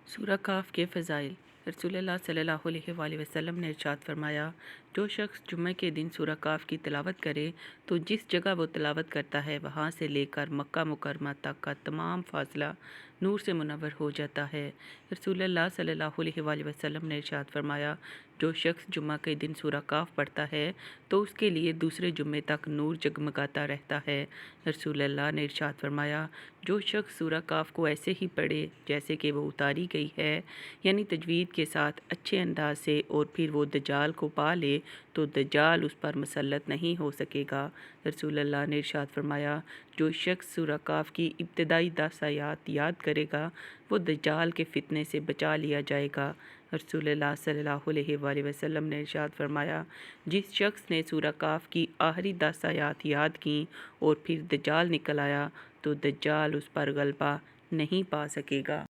सूरह काफ के फ़ज़ाइल। रसूलुल्लाह सल्लल्लाहु अलैहि वसल्लम ने इरशाद फरमाया, जो शख्स जुम्मे के दिन सूरह काफ की तिलावत करे तो जिस जगह वो तिलावत करता है वहाँ से लेकर मक्का मुकरमा तक का तमाम फासला नूर से मुनव्वर हो जाता है। रसूलुल्लाह सल्लल्लाहु अलैहि वसल्लम ने इरशाद फरमाया, जो शख्स जुम्मा के दिन सूरह काफ पढ़ता है तो उसके लिए दूसरे जुम्मे तक नूर जगमगाता रहता है। रसूलुल्लाह ने इरशाद फरमाया, जो शख्स सूरह काफ को ऐसे ही पढ़े जैसे कि वो उतारी गई है, यानी तजवीद के साथ अच्छे अंदाज से, और फिर वो दज्जाल को पा ले तो दज्जाल उस पर मुसल्लत नहीं हो सकेगा। रसूलुल्लाह ने इरशाद फरमाया, जो शख्स सूरह काफ की इब्तदाई 10 आयात याद करेगा वो दज्जाल के फितने से बचा लिया जाएगा। रसूलुल्लाह सल्लल्लाहु अलैहि वसल्लम ने इरशाद फरमाया, जिस शख्स ने सूरह काफ की आखिरी 10 आयात याद की और फिर दज्जाल निकल आया तो दज्जाल उस पर गलबा नहीं पा सकेगा।